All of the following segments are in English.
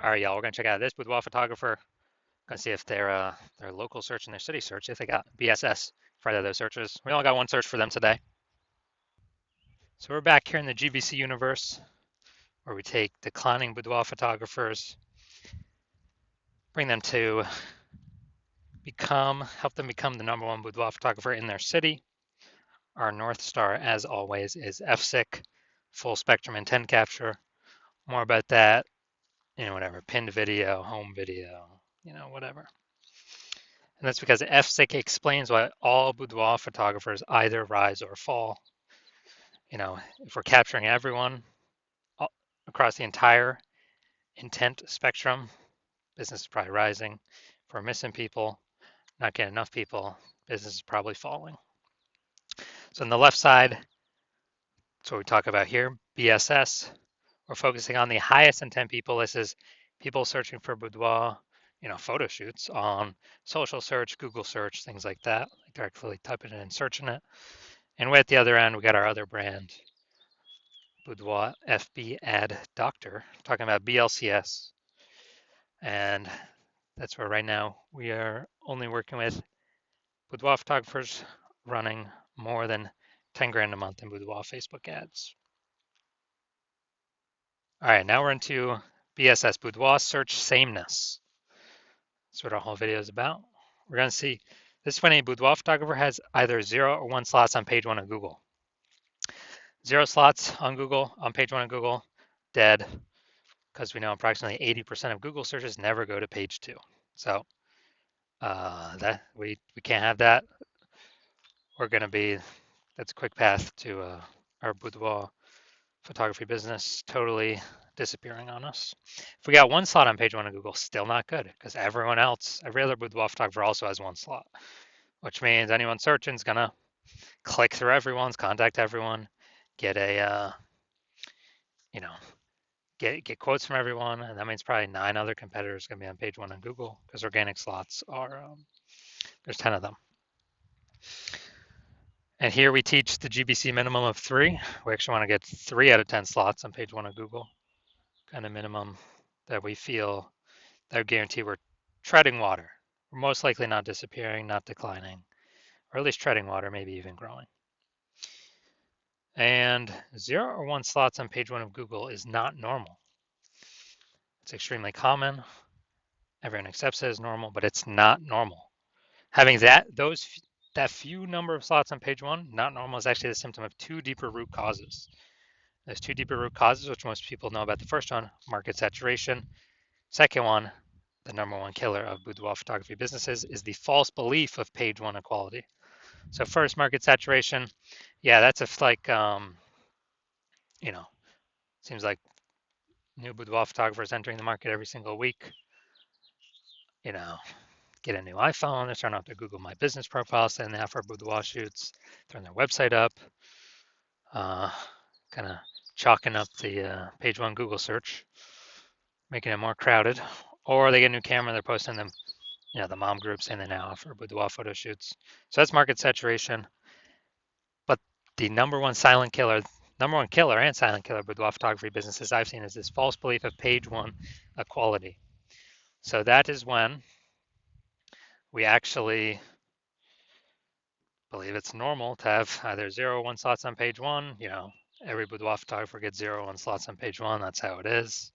All right, y'all, we're gonna check out this boudoir photographer. Gonna see if their local search and their city search, if they got BSS for either of those searches. We only got one search for them today. So we're back here in the GBC universe where we take declining boudoir photographers, bring them to help them become the number one boudoir photographer in their city. Our North Star, as always, is FSIC, full spectrum intent capture. More about that, whatever, pinned video, home video, whatever. And that's because FSIC explains why all boudoir photographers either rise or fall. If we're capturing everyone across the entire intent spectrum, business is probably rising. If we're missing people, not getting enough people, business is probably falling. So on the left side, that's what we talk about here, BSS. We're focusing on the highest intent people. This is people searching for boudoir, photo shoots on social search, Google search, things like that, like directly typing it and searching it. And way at the other end, we got our other brand, Boudoir FB Ad Doctor, talking about BLCS. And that's where right now we are only working with boudoir photographers running more than 10 grand a month in boudoir Facebook ads. All right, now we're into BSS, boudoir search sameness. That's what our whole video is about. We're going to see this is when a boudoir photographer has either 0 or 1 slots on page 1 of Google. 0 slots on Google, on page 1 of Google, dead, because we know approximately 80% of Google searches never go to page 2. So that we can't have that. We're going to be, that's a quick path to our boudoir photography business totally disappearing on us. If we got 1 slot on page 1 of Google, still not good, because everyone else, every other boudoir photographer also has 1 slot, which means anyone searching is going to click through everyone's, contact everyone, get a, get quotes from everyone, and that means probably 9 other competitors going to be on page 1 on Google, because organic slots are, there's 10 of them. And here we teach the GBC minimum of 3. We actually want to get 3 out of 10 slots on page 1 of Google, kind of minimum that we feel that would guarantee we're treading water. We're most likely not disappearing, not declining, or at least treading water, maybe even growing. And 0 or 1 slots on page 1 of Google is not normal. It's extremely common. Everyone accepts it as normal, but it's not normal. Having that few number of slots on page 1, not normal, is actually the symptom of 2 deeper root causes. There's 2 deeper root causes, which most people know about. The first one, market saturation. Second one, the number 1 killer of boudoir photography businesses, is the false belief of page 1 equality. So first, market saturation. Yeah, that's seems like new boudoir photographers entering the market every single week. Get a new iPhone, they're starting off their Google My Business profile, saying they have for boudoir shoots, throwing their website up, kind of chalking up the page 1 Google search, making it more crowded. Or they get a new camera, they're posting them, the mom group saying they now offer boudoir photo shoots. So that's market saturation. But the number one killer and silent killer boudoir photography businesses I've seen is this false belief of page 1 equality. So that is when we actually believe it's normal to have either 0 or 1 slots on page 1. Every boudoir photographer gets 0 or 1 slots on page 1. That's how it is.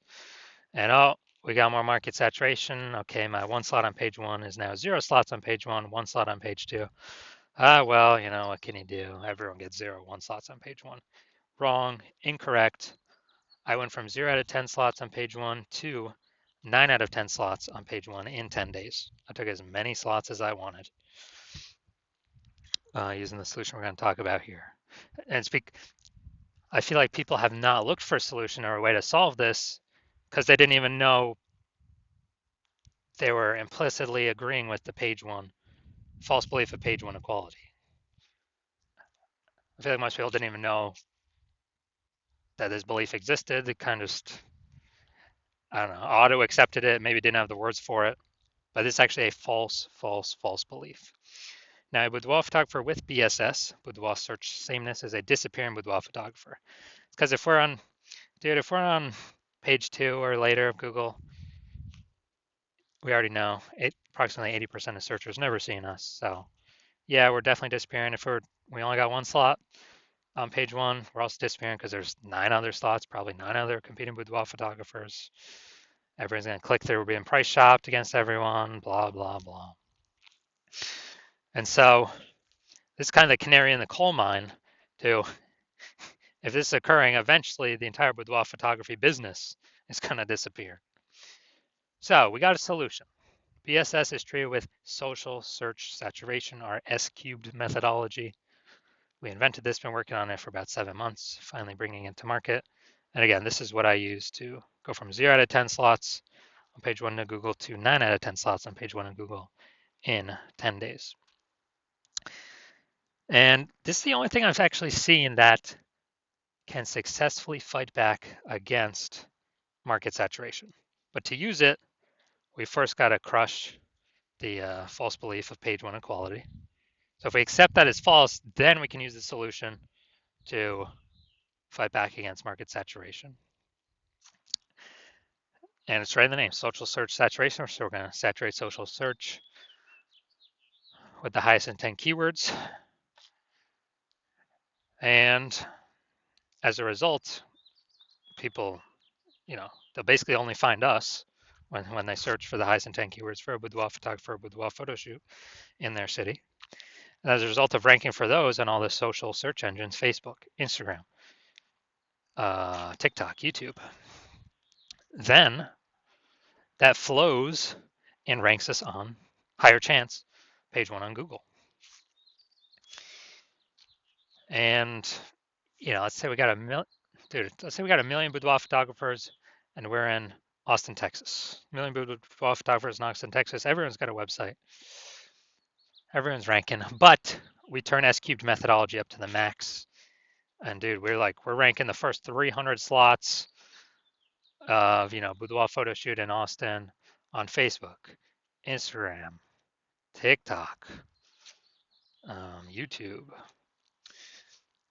And we got more market saturation. Okay, my 1 slot on page 1 is now 0 slots on page 1, 1 slot on page 2. Well, what can you do? Everyone gets 0, 1 slots on page 1. Wrong, incorrect. I went from 0 out of 10 slots on page 1 to 9 out of 10 slots on page 1 in 10 days. I took as many slots as I wanted using the solution we're going to talk about here. And I feel like people have not looked for a solution or a way to solve this because they didn't even know they were implicitly agreeing with the page 1 false belief of page 1 equality. I feel like most people didn't even know that this belief existed. They kind of just, auto accepted it, maybe didn't have the words for it, but it's actually a false belief. Now, a boudoir photographer with BSS, boudoir search sameness, is a disappearing boudoir photographer. Because if we're on page 2 or later of Google, we already know approximately 80% of searchers never seeing us. So yeah, we're definitely disappearing. If we only got one slot on page one, we're also disappearing because there's 9 other slots, probably 9 other competing boudoir photographers. Everyone's going to click through. We're being price shopped against everyone, blah, blah, blah. And so this is kind of the canary in the coal mine to, if this is occurring, eventually the entire boudoir photography business is going to disappear. So we got a solution. BSS is treated with social search saturation, our S-cubed methodology. We invented this, been working on it for about 7 months, finally bringing it to market. And again, this is what I use to go from 0 out of 10 slots on page 1 of Google to 9 out of 10 slots on page 1 of Google in 10 days. And this is the only thing I've actually seen that can successfully fight back against market saturation. But to use it, we first got to crush the false belief of page 1 equality. So if we accept that as false, then we can use the solution to fight back against market saturation. And it's right in the name, social search saturation. So we're going to saturate social search with the highest intent keywords. And as a result, people, they'll basically only find us when they search for the highest intent keywords for a boudoir photographer, a boudoir photo shoot in their city. And as a result of ranking for those on all the social search engines, Facebook, Instagram, TikTok, YouTube, then that flows and ranks us on higher chance page 1 on Google. And let's say we got a million boudoir photographers and we're in Austin, Texas. A million boudoir photographers in Austin, Texas. Everyone's got a website. Everyone's ranking, but we turn S-cubed methodology up to the max. And dude, we're ranking the first 300 slots of, boudoir photo shoot in Austin on Facebook, Instagram, TikTok, YouTube,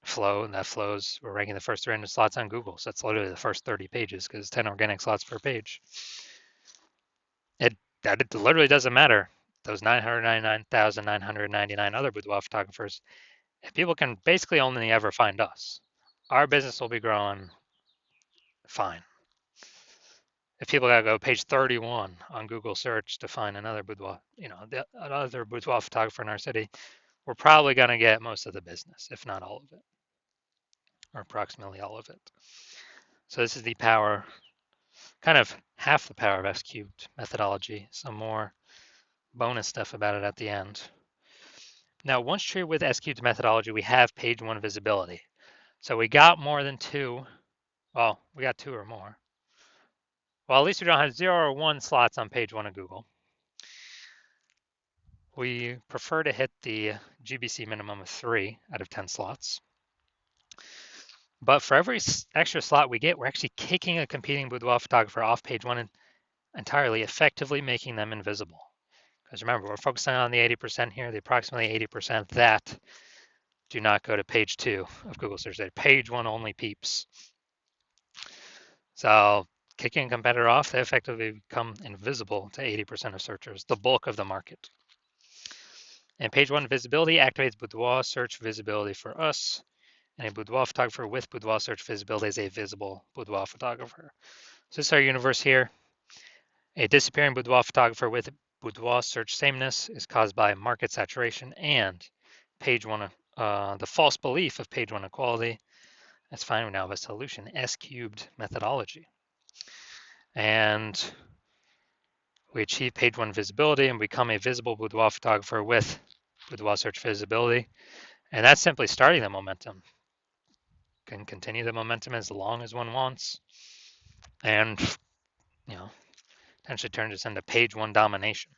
Flow, and that flows. We're ranking the first 300 slots on Google. So that's literally the first 30 pages because 10 organic slots per page. It literally doesn't matter. Those 999,999 other boudoir photographers, if people can basically only ever find us, our business will be growing fine. If people gotta go page 31 on Google search to find another boudoir, another boudoir photographer in our city, we're probably gonna get most of the business, if not all of it, or approximately all of it. So this is the power, kind of half the power of S-cubed methodology. Some more bonus stuff about it at the end. Now, once treated with S-cubed methodology, we have page 1 visibility. So we got more than 2. Well, we got 2 or more. Well, at least we don't have 0 or 1 slots on page 1 of Google. We prefer to hit the GBC minimum of 3 out of 10 slots. But for every extra slot we get, we're actually kicking a competing boudoir photographer off page 1 and entirely, effectively making them invisible. Because remember, we're focusing on the 80% here, the approximately 80% that do not go to page 2 of Google search. They're page 1 only peeps. So kicking a competitor off, they effectively become invisible to 80% of searchers, the bulk of the market. And page 1 visibility activates boudoir search visibility for us. And a boudoir photographer with boudoir search visibility is a visible boudoir photographer. So this is our universe here. A disappearing boudoir photographer with boudoir search sameness is caused by market saturation and page 1, the false belief of page 1 equality. That's fine. We now have a solution, S-cubed methodology. And we achieve page 1 visibility and become a visible boudoir photographer with boudoir search visibility. And that's simply starting the momentum. Can continue the momentum as long as one wants. And, potentially turn this into page 1 domination.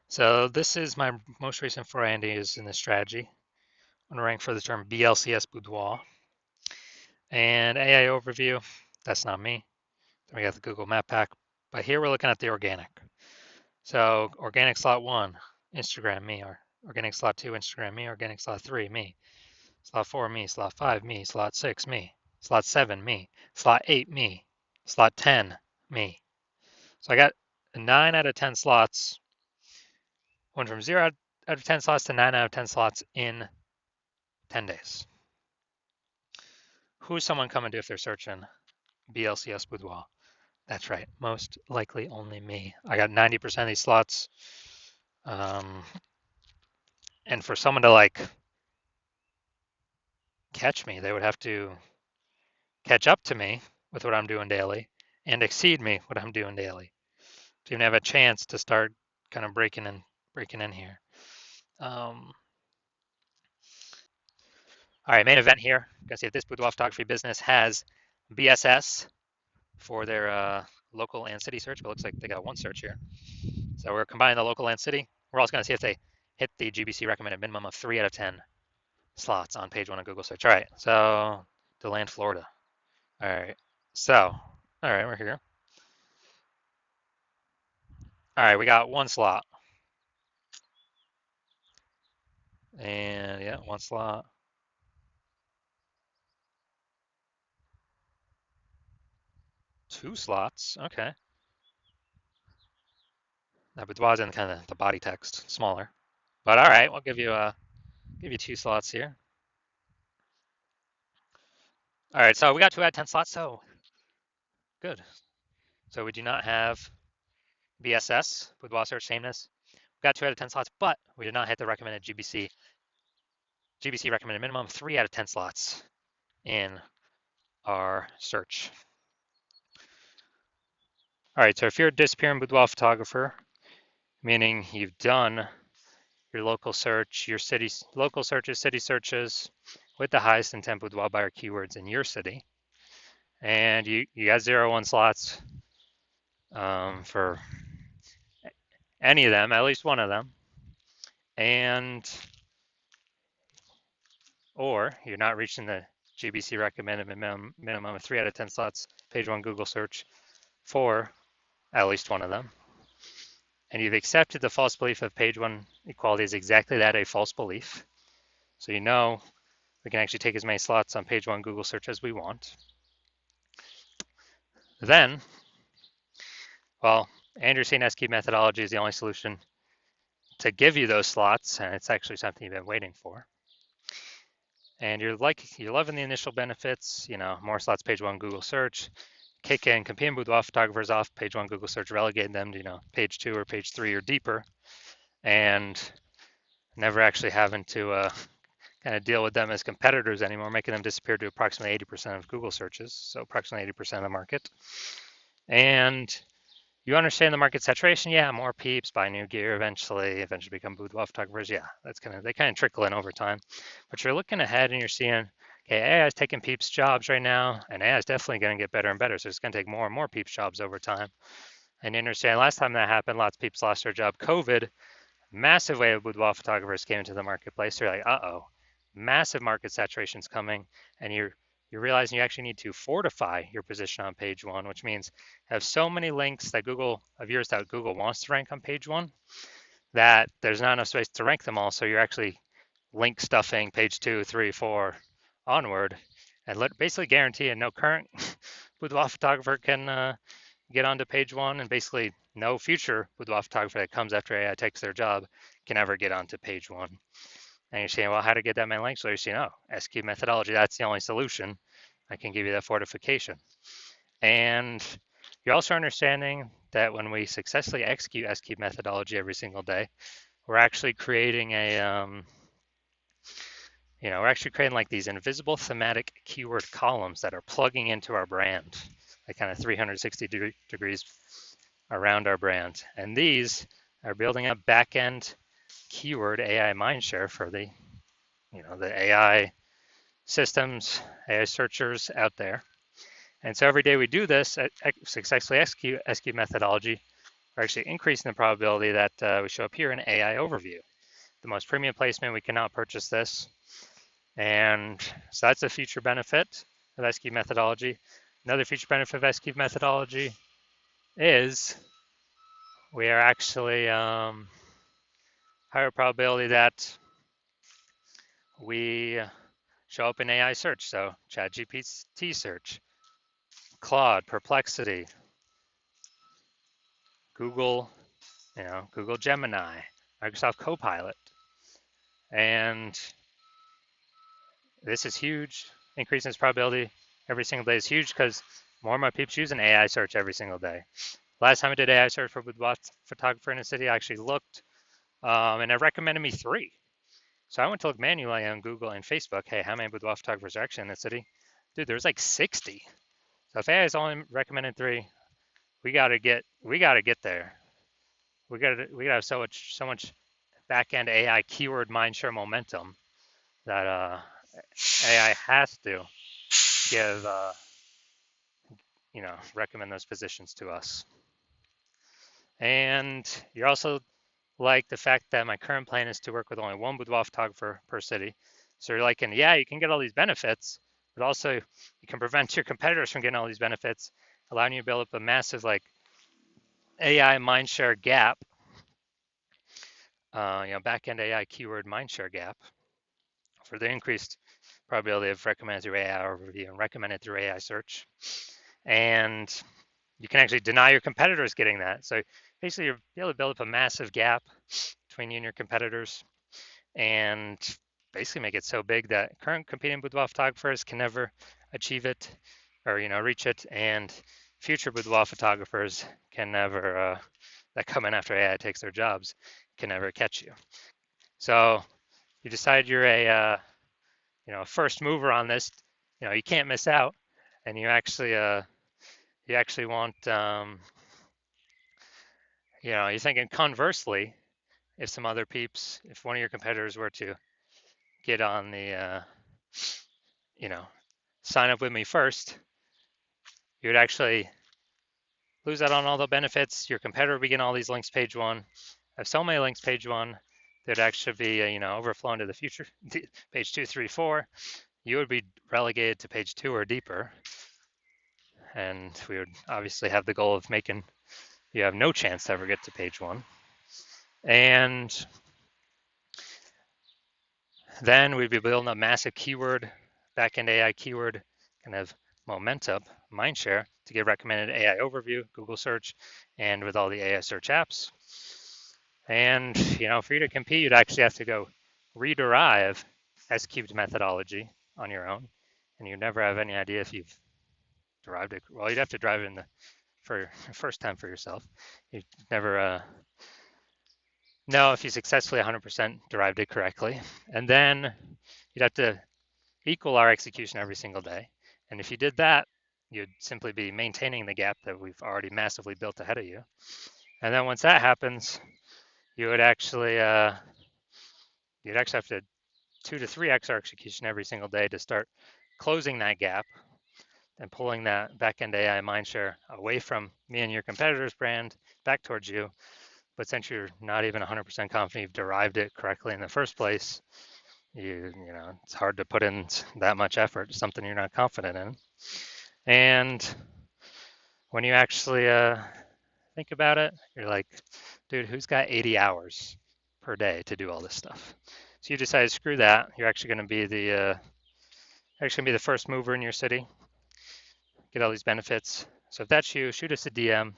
So this is my most recent foray in this strategy. I'm going to rank for the term BLCS boudoir. And AI overview, that's not me. Then we got the Google Map Pack. But here we're looking at the organic. So organic slot 1, Instagram, me. Or organic slot 2, Instagram, me. Organic slot 3, me. Slot 4, me. Slot 5, me. Slot 6, me. Slot 7, me. Slot 8, me. Slot 10, me. So I got 9 out of 10 slots went from 0 out of 10 slots to 9 out of 10 slots in 10 days. Who's someone coming to if they're searching BLCS Boudoir? That's right. Most likely only me. I got 90% of these slots. Um, and for someone to like catch me, they would have to catch up to me with what I'm doing daily and exceed me what I'm doing daily to even have a chance to start kind of breaking in here. All right, main event here. You can see if this boudoir photography business has BSS for their local and city search, but it looks like they got one search here. So we're combining the local and city. We're also going to see if they hit the GBC recommended minimum of 3 out of 10 slots on page 1 of Google search. All right, so DeLand, Florida. All right, so, all right, we're here. All right, we got one slot. And yeah, one slot. Two slots. Okay. That boudoir's in kind of the body text, smaller. But all right, we'll give you two slots here. All right, so we got 2 out of 10 slots, so good. So we do not have BSS, boudoir search sameness. We got 2 out of 10 slots, but we did not hit the recommended GBC recommended minimum 3 out of 10 slots in our search. All right, so if you're a disappearing boudoir photographer, meaning you've done your local search, your city's local searches, city searches with the highest intent boudoir buyer keywords in your city, and you got 0-1 slots for any of them, at least one of them, and or you're not reaching the GBC recommended minimum of 3 out of 10 slots, page 1 Google search for at least one of them, and you've accepted the false belief of page 1 equality is exactly that, a false belief. So you know we can actually take as many slots on page 1 Google search as we want. Then, well, Andrew saying SQ methodology is the only solution to give you those slots, and it's actually something you've been waiting for. And you're loving the initial benefits, more slots, page 1 Google search, kick in competing boudoir photographers off page 1 Google search, relegating them to page 2 or page 3 or deeper, and never actually having to kind of deal with them as competitors anymore, making them disappear to approximately 80% of Google searches, so approximately 80% of the market. And you understand the market saturation, yeah, more peeps buy new gear eventually become boudoir photographers, yeah, they kind of trickle in over time. But you're looking ahead and you're seeing, okay, AI is taking peeps jobs right now, and AI is definitely going to get better and better, so it's going to take more and more peeps jobs over time. And you understand last time that happened, lots of peeps lost their job. COVID, massive wave of boudoir photographers came into the marketplace. You're like, uh-oh, massive market saturation's coming, and you're realizing you actually need to fortify your position on page 1, which means have so many links that Google wants to rank on page 1 that there's not enough space to rank them all. So you're actually link stuffing page 2, 3, 4 onward, and basically guarantee no current boudoir photographer can get onto page 1, and basically no future boudoir photographer that comes after AI takes their job can ever get onto page 1. And you're saying, well, how to get that many links? So you're saying, oh, SQ methodology, that's the only solution. I can give you that fortification. And you're also understanding that when we successfully execute SQ methodology every single day, we're actually creating like these invisible thematic keyword columns that are plugging into our brand, like kind of 360 degrees around our brand. And these are building up back-end keyword AI mindshare for the AI systems, AI searchers out there. And so every day we do this, successfully execute methodology, we're actually increasing the probability that we show up here in AI overview. The most premium placement, we cannot purchase this. And so that's a future benefit of SQ methodology. Another future benefit of SQ methodology is we are actually higher probability that we show up in AI search. So ChatGPT search, Claude, Perplexity, Google, Google Gemini, Microsoft Copilot. And this is huge. Increasing its probability every single day is huge because more and more people use an AI search every single day. Last time I did AI search for boudoir photographer in a city, I actually looked, and it recommended me 3. So I went to look manually on Google and Facebook. Hey, how many boudoir photographers are actually in the city? Dude, there's like 60. So if AI is only recommending 3, we gotta get there. We gotta have so much back end AI keyword mindshare momentum that AI has to give recommend those positions to us. And you're also like the fact that my current plan is to work with only 1 boudoir photographer per city. So you're like, and yeah, you can get all these benefits, but also you can prevent your competitors from getting all these benefits, allowing you to build up a massive like AI mindshare gap, back-end AI keyword mindshare gap for the increased probability of recommended through AI overview and recommended through AI search. And you can actually deny your competitors getting that. So basically, you're able to build up a massive gap between you and your competitors, and basically make it so big that current competing boudoir photographers can never achieve it, or reach it, and future boudoir photographers can never that come in after AI takes their jobs can never catch you. So you decide you're a first mover on this. You can't miss out, and you actually want you're thinking conversely, if one of your competitors were to get on the sign up with me first, you would actually lose out on all the benefits. Your competitor would begin all these links page 1. Have so many links page 1, there'd actually be overflow into the future page 2, 3, 4. You would be relegated to page 2 or deeper, and we would obviously have the goal of making you have no chance to ever get to page 1. And then we'd be building a massive keyword, back-end AI keyword, kind of momentum, mindshare, to get recommended AI overview, Google search, and with all the AI search apps. And for you to compete, you'd actually have to go rederive S-cubed methodology on your own, and you'd never have any idea if you've derived it. Well, you'd have to drive it for your first time for yourself. You'd never know if you successfully 100% derived it correctly. And then you'd have to equal our execution every single day. And if you did that, you'd simply be maintaining the gap that we've already massively built ahead of you. And then once that happens, you would actually have to 2 to 3x our execution every single day to start closing that gap and pulling that back-end AI mindshare away from me and your competitor's brand back towards you. But since you're not even 100% confident you've derived it correctly in the first place, it's hard to put in that much effort, something you're not confident in. And when you actually think about it, you're like, dude, who's got 80 hours per day to do all this stuff? So you decide, screw that. You're actually going to be the first mover in your city, get all these benefits. So if that's you, shoot us a DM.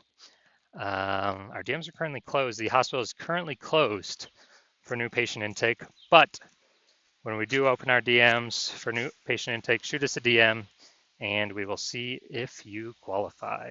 Our DMs are currently closed. The hospital is currently closed for new patient intake, but when we do open our DMs for new patient intake, shoot us a DM, and we will see if you qualify.